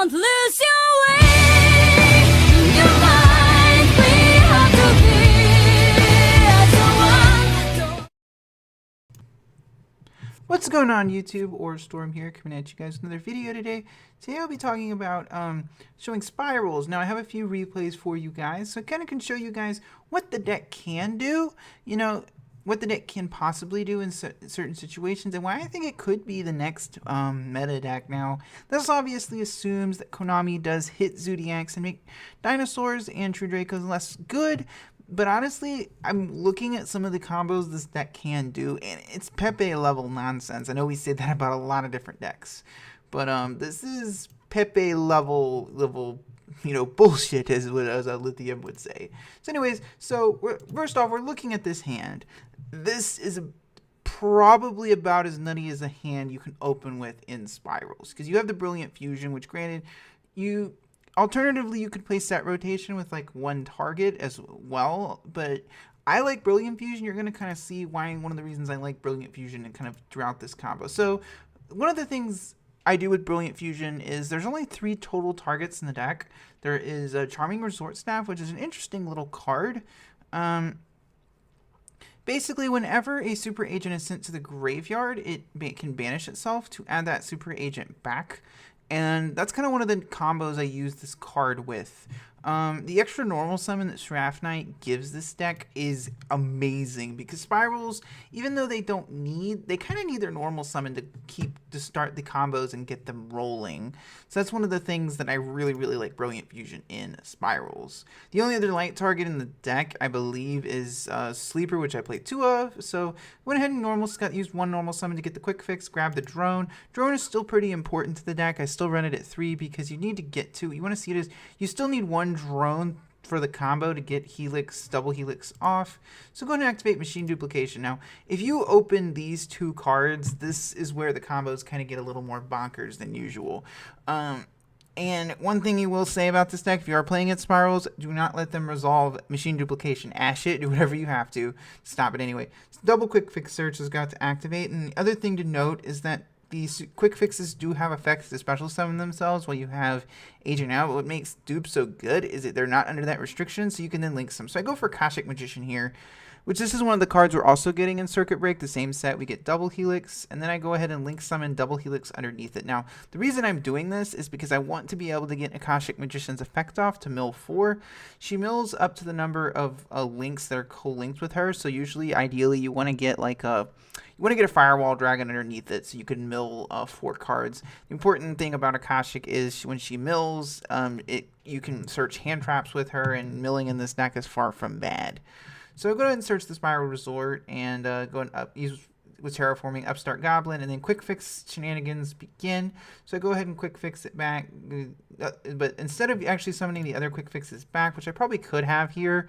Don't lose your way. Your mind, we have to be as one. What's going on, YouTube? Or Storm here, coming at you guys with another video today. Today I'll be talking about showing Spyrals. Now I have a few replays for you guys, so I kind of can show you guys what the deck can do. You know, what the deck can possibly do in certain situations, and why I think it could be the next meta deck. Now, this obviously assumes that Konami does hit Zodiacs and make dinosaurs and True Dracos less good. But honestly, I'm looking at some of the combos this deck can do, and it's Pepe level nonsense. I know we say that about a lot of different decks, but this is Pepe level bullshit, as a Lithium would say. So anyways, first off, we're looking at this hand. This is probably about as nutty as a hand you can open with in Spyrals, because you have the Brilliant Fusion, which granted, alternatively, you could play set rotation with like one target as well, but I like Brilliant Fusion. You're going to kind of see why, one of the reasons I like Brilliant Fusion and kind of throughout this combo. So one of the things I do with Brilliant Fusion is there's only 3 total targets in the deck. There is a Charming Resort Staff, which is an interesting little card. Basically, whenever a super agent is sent to the graveyard, it can banish itself to add that super agent back. And that's kind of one of the combos I use this card with. The extra normal summon that Seraph Knight gives this deck is amazing, because Spyrals, even though they kind of need their normal summon to start the combos and get them rolling. So that's one of the things that I really, really like Brilliant Fusion in Spyrals. The only other light target in the deck, I believe, is Sleeper, which I played 2 of. So went ahead and used 1 normal summon to get the quick fix, grab the drone. Drone is still pretty important to the deck. I still run it at 3 because you need to get to, you want to see it as, you still need 1 drone for the combo to get Double Helix off. So go ahead and activate Machine Duplication. Now, if you open these 2 cards, this is where the combos kind of get a little more bonkers than usual. And one thing you will say about this deck, if you are playing at Spyrals, do not let them resolve Machine Duplication. Ash it, do whatever you have to stop it anyway. So double Quick Fix Search has got to activate. And the other thing to note is that these quick fixes do have effects to special summon themselves while you have Agent out, but what makes dupes so good is that they're not under that restriction, so you can then link them. So I go for Akashic Magician here, which this is one of the cards we're also getting in Circuit Break, the same set. We get Double Helix, and then I go ahead and link summon Double Helix underneath it. Now, the reason I'm doing this is because I want to be able to get Akashic Magician's effect off to mill 4. She mills up to the number of links that are co-linked with her, so usually, ideally, you want to get like a Firewall Dragon underneath it so you can mill 4 cards. The important thing about Akashic is when she mills, you can search hand traps with her, and milling in this deck is far from bad. So go ahead and search the Spiral Resort and go and use with Terraforming Upstart Goblin, and then Quick Fix shenanigans begin. So I go ahead and Quick Fix it back, but instead of actually summoning the other Quick Fixes back, which I probably could have here,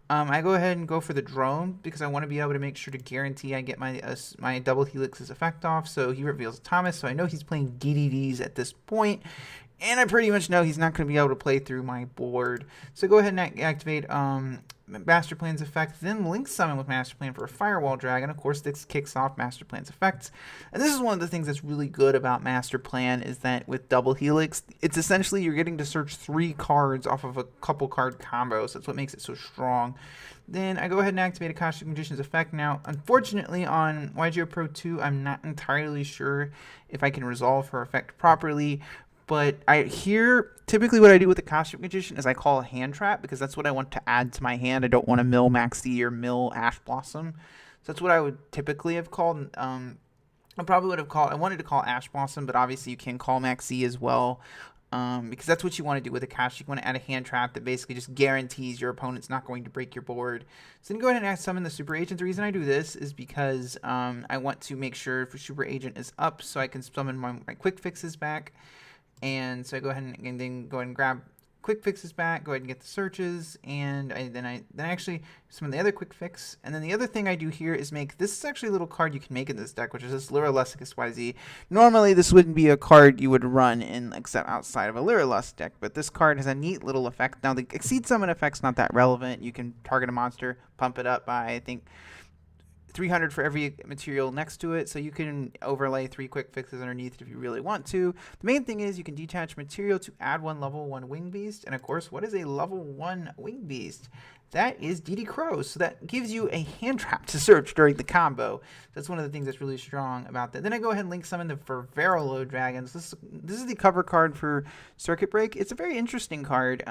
I go ahead and go for the drone because I want to be able to make sure to guarantee I get my Double Helix's effect off. So he reveals Thomas, so I know he's playing DDDs at this point, and I pretty much know he's not going to be able to play through my board. So go ahead and activate Master Plan's effect, then link summon with Master Plan for a Firewall Dragon. Of course, this kicks off Master Plan's effects. And this is one of the things that's really good about Master Plan, is that with Double Helix, it's essentially you're getting to search 3 cards off of a couple card combo, so that's what makes it so strong. Then I go ahead and activate Akashic Magician's effect. Now, unfortunately, on Yugioh Pro 2, I'm not entirely sure if I can resolve her effect properly. But typically what I do with the Akashic Magician is I call a hand trap, because that's what I want to add to my hand. I don't want to mill Maxi or mill Ash Blossom. So that's what I would typically have called. I wanted to call Ash Blossom, but obviously you can call Maxi as well. Because that's what you want to do with Akashic. You want to add a hand trap that basically just guarantees your opponent's not going to break your board. So then go ahead and summon the Super Agent. The reason I do this is because I want to make sure if Super Agent is up so I can summon my Quick Fixes back. And so I go ahead and then go ahead and grab Quick Fixes back, go ahead and get the searches, and then I actually summon the other Quick Fix. And then the other thing I do here is this is actually a little card you can make in this deck, which is this Luralust YZ. Normally this wouldn't be a card you would run in except outside of a Luralust deck, but this card has a neat little effect. Now the Exceed Summon effect's not that relevant. You can target a monster, pump it up by, I think, 300 for every material next to it, so you can overlay 3 quick fixes underneath it if you really want to. The main thing is you can detach material to add 1 level 1 wing beast, and of course, what is a level 1 wing beast? That is DD Crow, so that gives you a hand trap to search during the combo. That's one of the things that's really strong about that. Then I go ahead and link summon the Spyrals dragons. This is the cover card for Circuit Break. It's a very interesting card.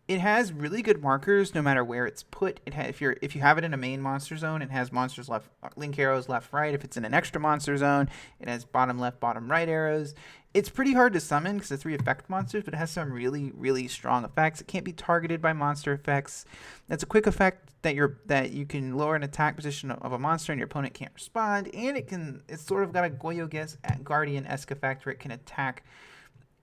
It has really good markers no matter where it's put. If you have it in a main monster zone, it has monsters left, link arrows left, right. If it's in an extra monster zone, it has bottom left, bottom right arrows. It's pretty hard to summon because it's 3 effect monsters, but it has some really, really strong effects. It can't be targeted by monster effects. That's a quick effect that you can lower an attack position of a monster and your opponent can't respond. And it's sort of got a Yugioh Guardian-esque effect where it can attack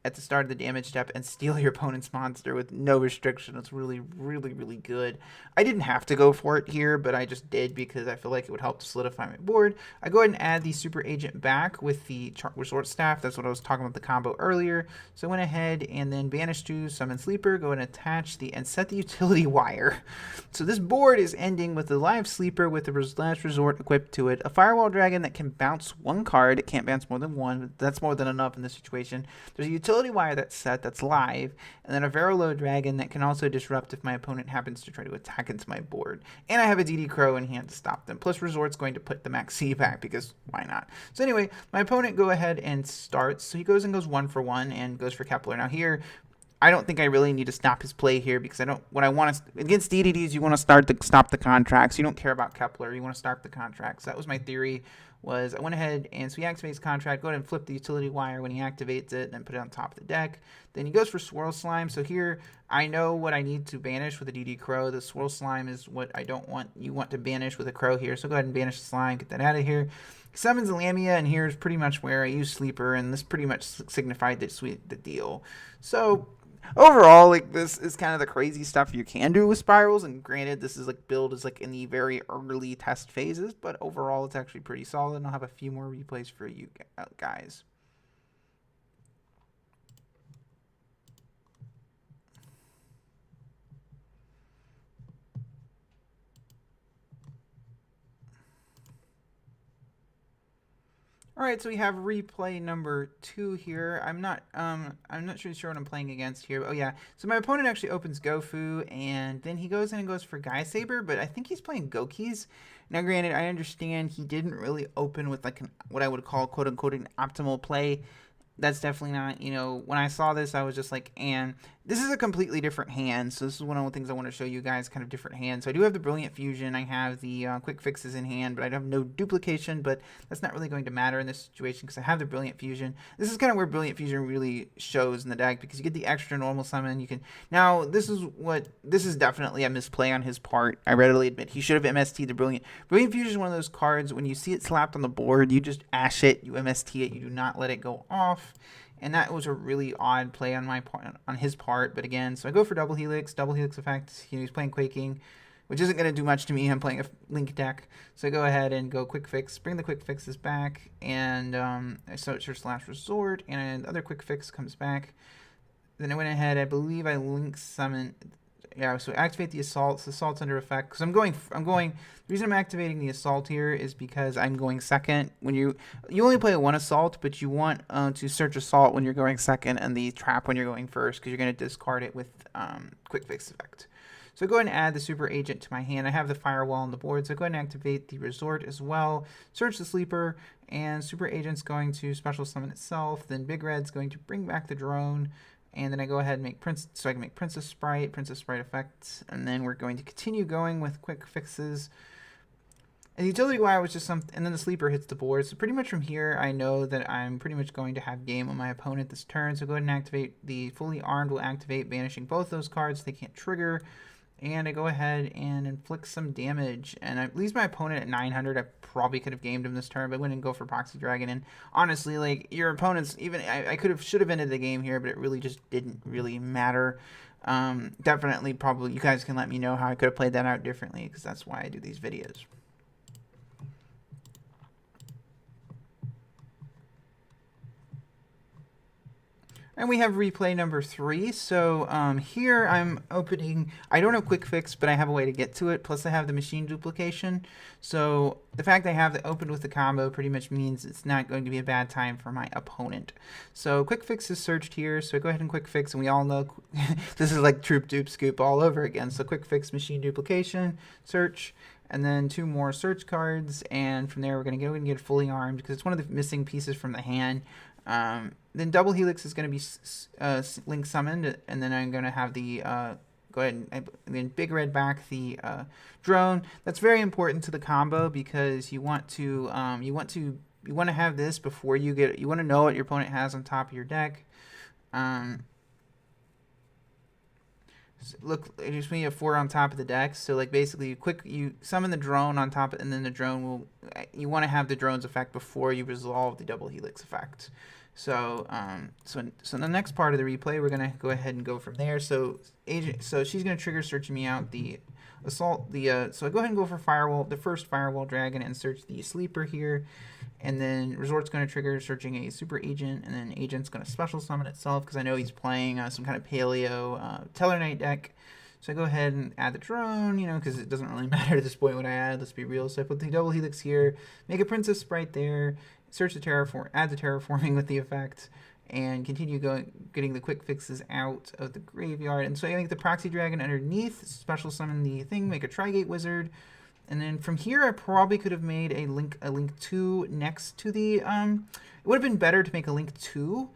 at the start of the damage step and steal your opponent's monster with no restriction. It's really, really, really good. I didn't have to go for it here, but I just did because I feel like it would help to solidify my board. I go ahead and add the Super Agent back with the Resort Staff. That's what I was talking about the combo earlier. So I went ahead and then banished to Summon Sleeper, go ahead and attach and set the Utility Wire. So this board is ending with the Live Sleeper with the Last Resort equipped to it. A Firewall Dragon that can bounce 1 card. It can't bounce more than 1, but that's more than enough in this situation. There's a Utility Wire that's set, that's live, and then a Verolo Dragon that can also disrupt if my opponent happens to try to attack into my board. And I have a DD Crow in hand to stop them. Plus Resort's going to put the Max C back because why not? So anyway, my opponent go ahead and starts. So he goes and goes 1 for 1 and goes for Kepler. Now here, I don't think I really need to stop his play here because against DDDs, you want to stop the contracts. You don't care about Kepler. You want to start the contracts. That was my theory. I went ahead and so he activates contract, go ahead and flip the Utility Wire when he activates it, and then put it on top of the deck. Then he goes for Swirl Slime. So here I know what I need to banish with a DD Crow. The Swirl Slime is what I don't want. You want to banish with a Crow here. So go ahead and banish the slime, get that out of here. Summons Lamia, and here's pretty much where I use Sleeper, and this pretty much signified the deal. So overall, like, this is kind of the crazy stuff you can do with Spyrals, and granted, this is build is in the very early test phases, but overall, it's actually pretty solid, and I'll have a few more replays for you guys. Alright, so we have replay number 2 here. I'm not sure what I'm playing against here. Oh yeah, so my opponent actually opens Gofu, and then he goes in and goes for Guy Saber, but I think he's playing Gokis. Now granted, I understand he didn't really open with what I would call quote-unquote an optimal play. That's definitely not, when I saw this, I was just like, and this is a completely different hand. So this is one of the things I want to show you guys, kind of different hands. So I do have the Brilliant Fusion. I have the Quick Fixes in hand, but I have no duplication, but that's not really going to matter in this situation because I have the Brilliant Fusion. This is kind of where Brilliant Fusion really shows in the deck because you get the extra normal summon. Now, this is definitely a misplay on his part. I readily admit he should have MST'd the Brilliant. Brilliant Fusion is one of those cards, when you see it slapped on the board, you just ash it, you MST it, you do not let it go off. And that was a really odd play on his part. But again, so I go for Double Helix effect. He's playing Quaking, which isn't going to do much to me. I'm playing a Link deck. So I go ahead and go Quick Fix, bring the Quick Fixes back, and I search for Last Resort, and the other Quick Fix comes back. Then I went ahead, I believe I Link Summon. Yeah, so activate the Assault. So Assault's under effect. Because the reason I'm activating the Assault here is because I'm going second. When you only play 1 Assault, but you want to search Assault when you're going second, and the Trap when you're going first, because you're going to discard it with Quick Fix effect. So go ahead and add the Super Agent to my hand. I have the Firewall on the board, so go ahead and activate the Resort as well. Search the Sleeper, and Super Agent's going to special summon itself. Then Big Red's going to bring back the Drone. And then I go ahead and make so I can make Princess Sprite effects, and then we're going to continue going with Quick Fixes. And the Utility Wire was just something, and then the Sleeper hits the board. So pretty much from here, I know that I'm pretty much going to have game on my opponent this turn. So go ahead and activate the Fully Armed will activate, banishing both those cards. They can't trigger. And I go ahead and inflict some damage. And I leaves my opponent at 900. I probably could have gamed him this turn, but I went and go for Proxy Dragon. And honestly, your opponent's I should have ended the game here, but it really just didn't really matter. Definitely, probably, you guys can let me know how I could have played that out differently, because that's why I do these videos. And we have replay number 3. So here I'm opening, I don't have quick fix, but I have a way to get to it. Plus I have the machine duplication. So the fact I have it opened with the combo pretty much means it's not going to be a bad time for my opponent. So quick fix is searched here. So go ahead and quick fix, and we all know this is like troop dupe scoop all over again. So quick fix, machine duplication, search, and then 2 more search cards. And from there we're going to go and get fully armed because it's one of the missing pieces from the hand. Then Double Helix is going to be link summoned, and then I'm going to have the go ahead and then Big Red back the drone. That's very important to the combo because you want to have this before you get. You want to know what your opponent has on top of your deck. Look, just when you have 4 on top of the deck, so like basically you summon the drone on top, and then the drone will. You want to have the drone's effect before you resolve the Double Helix effect. So so the next part of the replay, we're gonna go ahead and go from there. So she's gonna trigger searching me out the assault. So I go ahead and go for firewall, the first firewall dragon, and search the sleeper here, and then resort's gonna trigger searching a super agent, and then agent's gonna special summon itself because I know he's playing some kind of paleo Teller Knight deck. So I go ahead and add the drone, because it doesn't really matter at this point what I add. Let's be real. So I put the Double Helix here, make a Princess Sprite there, search the terraform, add the terraforming with the effect, and continue getting the quick fixes out of the graveyard. And so I make the Proxy Dragon underneath, special summon the thing, make a Trigate Wizard, and then from here I probably could have made a link 2 next to the. It would have been better to make a link 2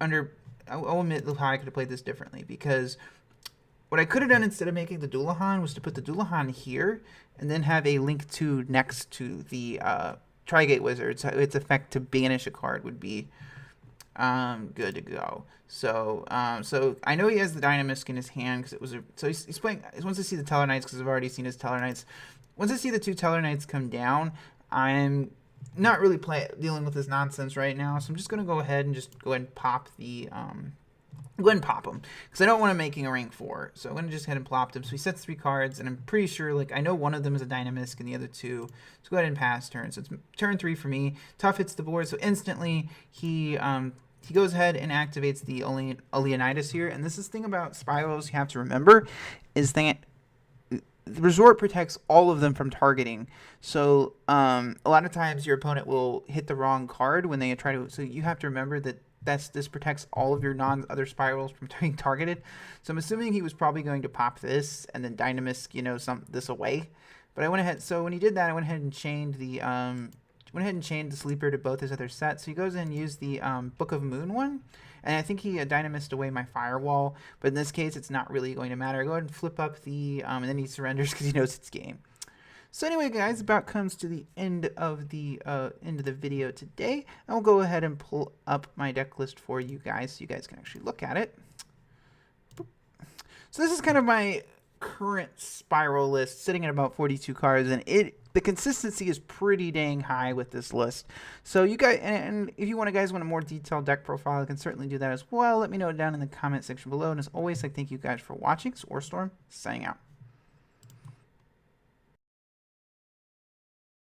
under. I'll admit how I could have played this differently because. What I could have done instead of making the Dullahan was to put the Dullahan here and then have a link 2 next to the Trigate Wizard. So its effect to banish a card would be good to go. So so I know he has the Dynamisk in his hand because it was so he's playing. He wants to see the Teller Knights because I've already seen his Teller Knights. Once I see the 2 Teller Knights come down, I'm not really dealing with this nonsense right now. So I'm just gonna go ahead and pop the Go ahead and pop them because I don't want him making a rank 4. So I'm going to just go ahead and plop them. So he sets 3 cards, and I'm pretty sure, I know one of them is a Dynamisk and the other 2. So go ahead and pass turn. So it's turn 3 for me. Tough hits the board. So instantly he goes ahead and activates the Leonidas here. And this is the thing about Spyrals you have to remember is that the Resort protects all of them from targeting. So a lot of times your opponent will hit the wrong card when they try to. So you have to remember that. This protects all of your other Spyrals from being targeted. So I'm assuming he was probably going to pop this and then Dynamisk, this away. But I went ahead. So when he did that, I went ahead and chained the sleeper to both his other sets. So he goes in and used the Book of Moon one, and I think he Dynamist away my firewall. But in this case, it's not really going to matter. I go ahead and flip up the and then he surrenders because he knows it's game. So anyway, guys, about comes to the end of the video today. I'll go ahead and pull up my deck list for you guys so you guys can actually look at it. So this is kind of my current Spiral list, sitting at about 42 cards, and the consistency is pretty dang high with this list. So you guys, and if you guys want a more detailed deck profile, I can certainly do that as well. Let me know down in the comment section below. And as always, thank you guys for watching. Storm signing out.